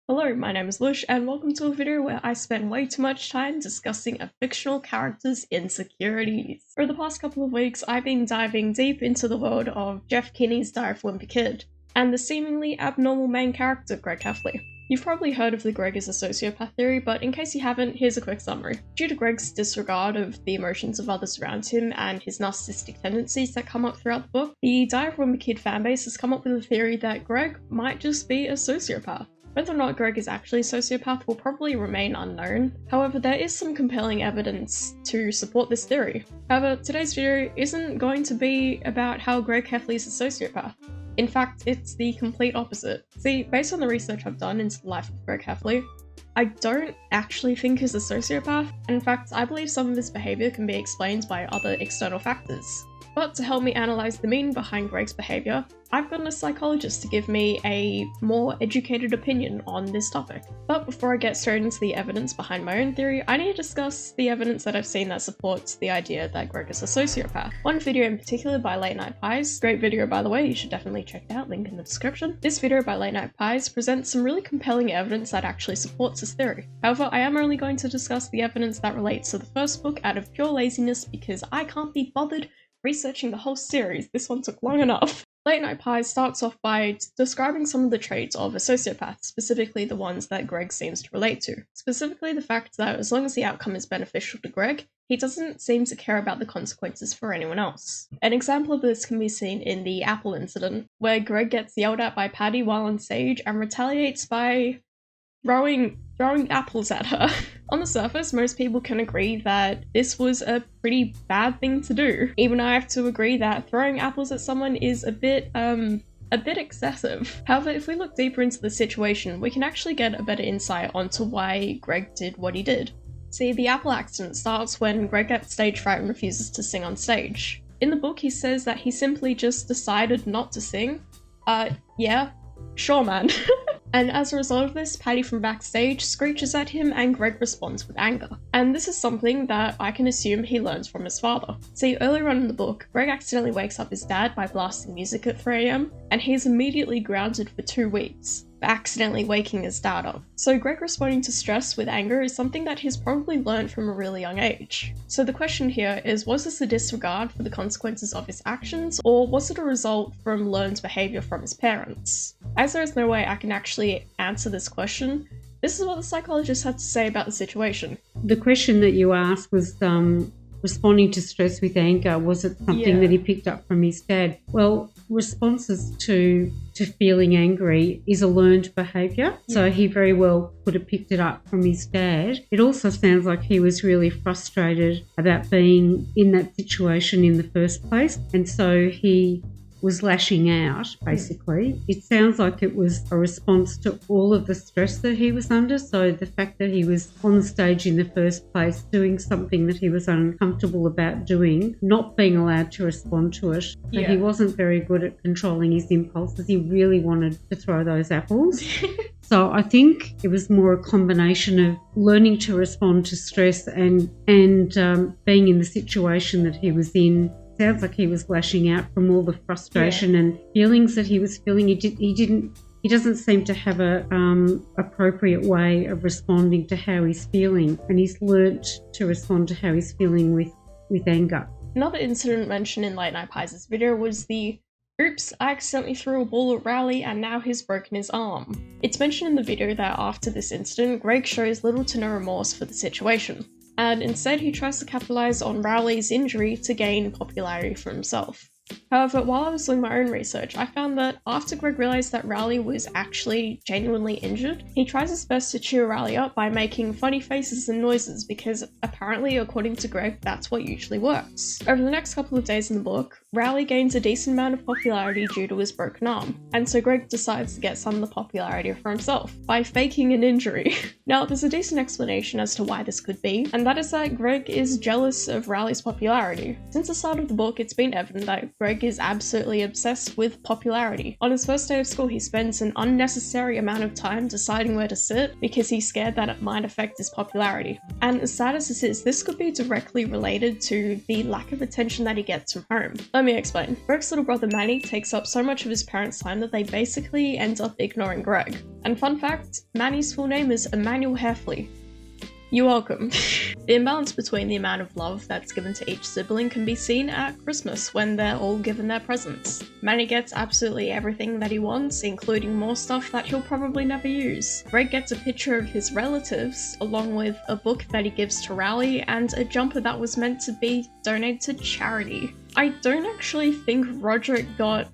Hello, my name is Lush, and welcome to a video where I spend way too much time discussing a fictional character's insecurities. Over the past couple of weeks, I've been diving deep into the world of Jeff Kinney's Diary of a Wimpy Kid, and the seemingly abnormal main character, Greg Heffley. You've probably heard of the Greg is a sociopath theory, but in case you haven't, here's a quick summary. Due to Greg's disregard of the emotions of others around him and his narcissistic tendencies that come up throughout the book, the Diary of a Wimpy Kid fanbase has come up with a theory that Greg might just be a sociopath. Whether or not Greg is actually a sociopath will probably remain unknown. However, there is some compelling evidence to support this theory. However, today's video isn't going to be about how Greg Heffley is a sociopath. In fact, it's the complete opposite. See, based on the research I've done into the life of Greg Heffley, I don't actually think he's a sociopath. In fact, I believe some of his behaviour can be explained by other external factors. But to help me analyse the meaning behind Greg's behaviour, I've gotten a psychologist to give me a more educated opinion on this topic. But before I get straight into the evidence behind my own theory, I need to discuss the evidence that I've seen that supports the idea that Greg is a sociopath. One video in particular by LateNightPies, great video by the way, you should definitely check it out, link in the description. This video by LateNightPies presents some really compelling evidence that actually supports this theory. However, I am only going to discuss the evidence that relates to the first book out of pure laziness because I can't be bothered researching the whole series. This one took long enough. LateNightPies starts off by describing some of the traits of a sociopath, specifically the ones that Greg seems to relate to. Specifically the fact that as long as the outcome is beneficial to Greg, he doesn't seem to care about the consequences for anyone else. An example of this can be seen in the apple incident, where Greg gets yelled at by Patty while on stage and retaliates by throwing apples at her. On the surface, most people can agree that this was a pretty bad thing to do. Even I have to agree that throwing apples at someone is a bit excessive. However, if we look deeper into the situation, we can actually get a better insight onto why Greg did what he did. See, the apple accident starts when Greg gets stage fright and refuses to sing on stage. In the book, he says that he simply just decided not to sing. Yeah, sure man. And as a result of this, Patty from backstage screeches at him and Greg responds with anger. And this is something that I can assume he learns from his father. See, earlier on in the book, Greg accidentally wakes up his dad by blasting music at 3 AM, and he's immediately grounded for 2 weeks for accidentally waking his dad up. So Greg responding to stress with anger is something that he's probably learned from a really young age. So the question here is, was this a disregard for the consequences of his actions, or was it a result from learned behaviour from his parents? As there is no way I can actually answer this question, this is what the psychologist had to say about the situation. The question that you asked was responding to stress with anger. Was it something that he picked up from his dad? Well, responses to feeling angry is a learned behaviour, so he very well could have picked it up from his dad. It also sounds like he was really frustrated about being in that situation in the first place, and so he was lashing out, basically. It sounds like it was a response to all of the stress that he was under. So the fact that he was on the stage in the first place, doing something that he was uncomfortable about doing, not being allowed to respond to it. So he wasn't very good at controlling his impulses. He really wanted to throw those apples. So I think it was more a combination of learning to respond to stress and being in the situation that he was in. Sounds like he was lashing out from all the frustration and feelings that he was feeling. He doesn't seem to have a appropriate way of responding to how he's feeling, and he's learnt to respond to how he's feeling with anger. Another incident mentioned in LateNightPies' video was the "Oops, I accidentally threw a ball at Rowley and now he's broken his arm." It's mentioned in the video that after this incident, Greg shows little to no remorse for the situation, and instead he tries to capitalize on Rowley's injury to gain popularity for himself. However, while I was doing my own research, I found that after Greg realized that Rowley was actually genuinely injured, he tries his best to cheer Rowley up by making funny faces and noises because apparently, according to Greg, that's what usually works. Over the next couple of days in the book, Rowley gains a decent amount of popularity due to his broken arm, and so Greg decides to get some of the popularity for himself by faking an injury. Now, there's a decent explanation as to why this could be, and that is that Greg is jealous of Rowley's popularity. Since the start of the book, it's been evident that Greg is absolutely obsessed with popularity. On his first day of school, he spends an unnecessary amount of time deciding where to sit because he's scared that it might affect his popularity. And as sad as this is, this could be directly related to the lack of attention that he gets from home. Let let me explain. Greg's little brother Manny takes up so much of his parents' time that they basically end up ignoring Greg. And fun fact, Manny's full name is Emmanuel Heffley. You're welcome. The imbalance between the amount of love that's given to each sibling can be seen at Christmas when they're all given their presents. Manny gets absolutely everything that he wants, including more stuff that he'll probably never use. Greg gets a picture of his relatives, along with a book that he gives to Rowley and a jumper that was meant to be donated to charity. I don't actually think Roderick got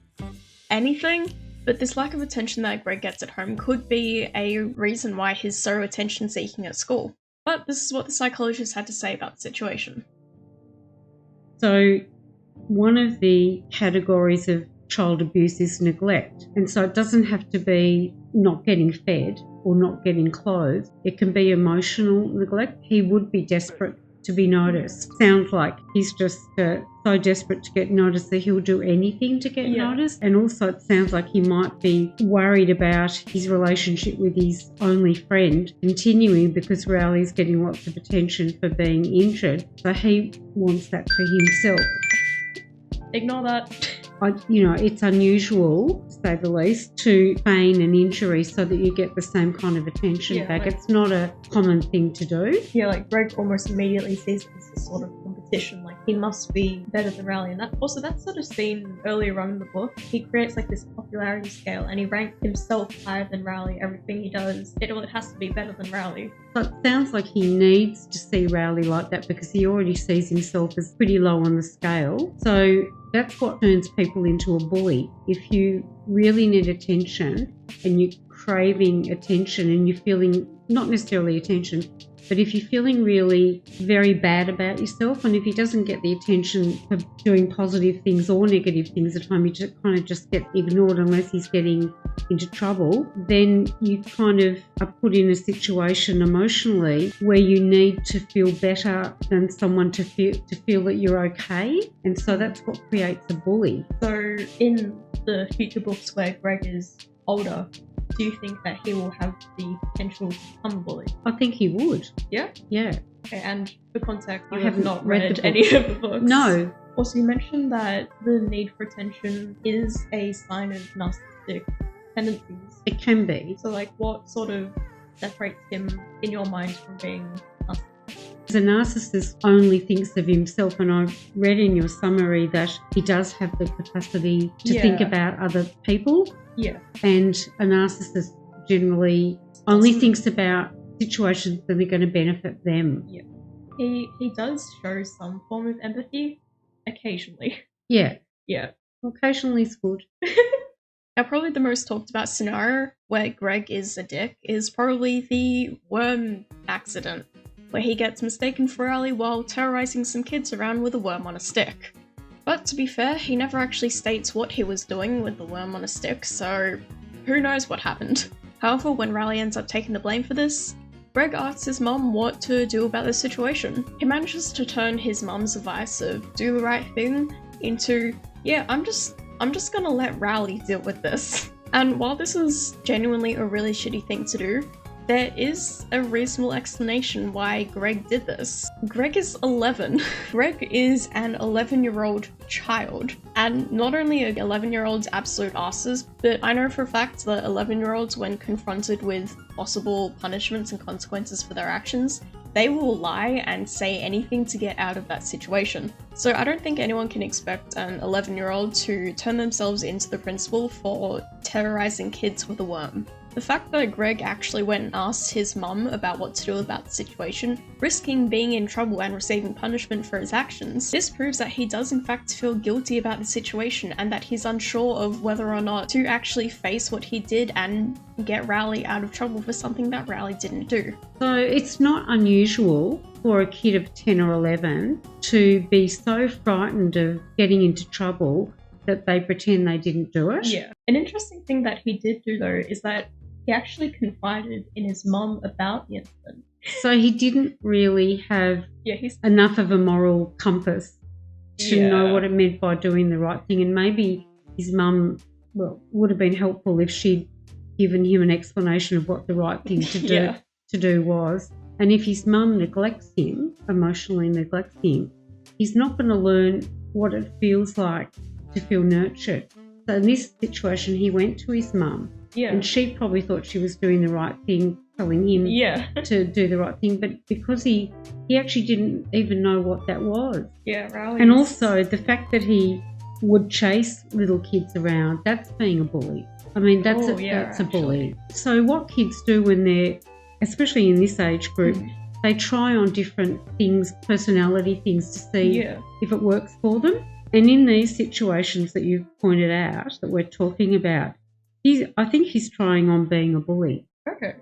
anything, but this lack of attention that Greg gets at home could be a reason why he's so attention-seeking at school. But this is what the psychologist had to say about the situation. So one of the categories of child abuse is neglect. And so it doesn't have to be not getting fed or not getting clothes. It can be emotional neglect. He would be desperate to be noticed. Sounds like he's just so desperate to get noticed that he'll do anything to get noticed. And also it sounds like he might be worried about his relationship with his only friend continuing because Rowley's getting lots of attention for being injured. So he wants that for himself. Ignore that. It's unusual, to say the least, to feign an injury so that you get the same kind of attention back. It's not a common thing to do. Yeah, like Greg almost immediately sees this as a sort of competition, like he must be better than Rowley. And that's sort of seen earlier on in the book. He creates like this popularity scale and he ranks himself higher than Rowley. Everything he does, it has to be better than Rowley. So it sounds like he needs to see Rowley like that because he already sees himself as pretty low on the scale. So that's what turns people into a bully. If you really need attention and you're craving attention and you're feeling, not necessarily attention, but if you're feeling really very bad about yourself, and if he doesn't get the attention for doing positive things or negative things at home, you just get ignored unless he's getting into trouble, then you kind of are put in a situation emotionally where you need to feel better than someone to feel that you're okay. And so that's what creates a bully. So in the future books where Greg is older, do you think that he will have the potential to become a bully? I think he would. Yeah? Yeah. Okay, and for context, I you have haven't not read read any of the books. No. Also, you mentioned that the need for attention is a sign of narcissistic tendencies. It can be. So, like, what sort of separates him, in your mind, from being narcissistic? A narcissist only thinks of himself, and I've read in your summary that he does have the capacity to think about other people. Yeah. And a narcissist generally only thinks about situations that are going to benefit them. Yeah. He does show some form of empathy occasionally. Yeah. Yeah. Occasionally is good. Now, probably the most talked about scenario where Greg is a dick is probably the worm accident, where he gets mistaken for Rowley while terrorizing some kids around with a worm on a stick. But to be fair, he never actually states what he was doing with the worm on a stick, so who knows what happened. However, when Rowley ends up taking the blame for this, Greg asks his mum what to do about the situation. He manages to turn his mum's advice of do the right thing into, yeah, I'm just gonna let Rowley deal with this. And while this is genuinely a really shitty thing to do, there is a reasonable explanation why Greg did this. Greg is 11. Greg is an 11-year-old child. And not only are 11-year-olds absolute asses, but I know for a fact that 11-year-olds, when confronted with possible punishments and consequences for their actions, they will lie and say anything to get out of that situation. So I don't think anyone can expect an 11-year-old to turn themselves into the principal for terrorizing kids with a worm. The fact that Greg actually went and asked his mum about what to do about the situation, risking being in trouble and receiving punishment for his actions, this proves that he does in fact feel guilty about the situation and that he's unsure of whether or not to actually face what he did and get Rowley out of trouble for something that Rowley didn't do. So it's not unusual for a kid of 10 or 11 to be so frightened of getting into trouble that they pretend they didn't do it. Yeah. An interesting thing that he did do though is that he actually confided in his mum about the incident. So he didn't really have enough of a moral compass to know what it meant by doing the right thing. And maybe his mum, would have been helpful if she'd given him an explanation of what the right thing to do was. And if his mum neglects him, emotionally neglects him, he's not going to learn what it feels like to feel nurtured. So in this situation, he went to his mum. Yeah. And she probably thought she was doing the right thing, telling him to do the right thing. But because he actually didn't even know what that was. Yeah, right. And also the fact that he would chase little kids around, that's being a bully. I mean, that's a bully. So what kids do when they're, especially in this age group, they try on different things, personality things, to see if it works for them. And in these situations that you've pointed out that we're talking about, I think he's trying on being a bully. Okay.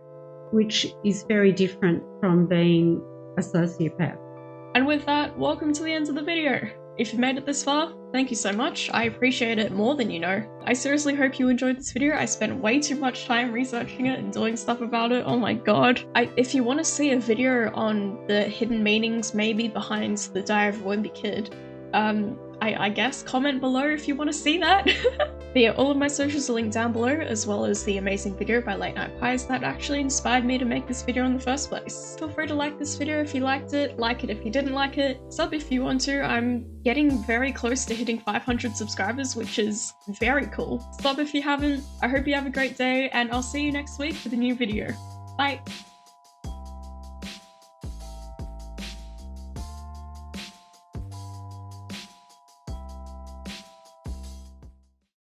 Which is very different from being a sociopath. And with that, welcome to the end of the video. If you made it this far, thank you so much. I appreciate it more than you know. I seriously hope you enjoyed this video. I spent way too much time researching it and doing stuff about it. Oh my god. If you want to see a video on the hidden meanings maybe behind the Diary of a Wimpy Kid, I guess comment below if you want to see that. But yeah, all of my socials are linked down below, as well as the amazing video by LateNightPies that actually inspired me to make this video in the first place. Feel free to like this video if you liked it, like it if you didn't like it, sub if you want to. I'm getting very close to hitting 500 subscribers, which is very cool. Sub if you haven't. I hope you have a great day, and I'll see you next week with a new video. Bye!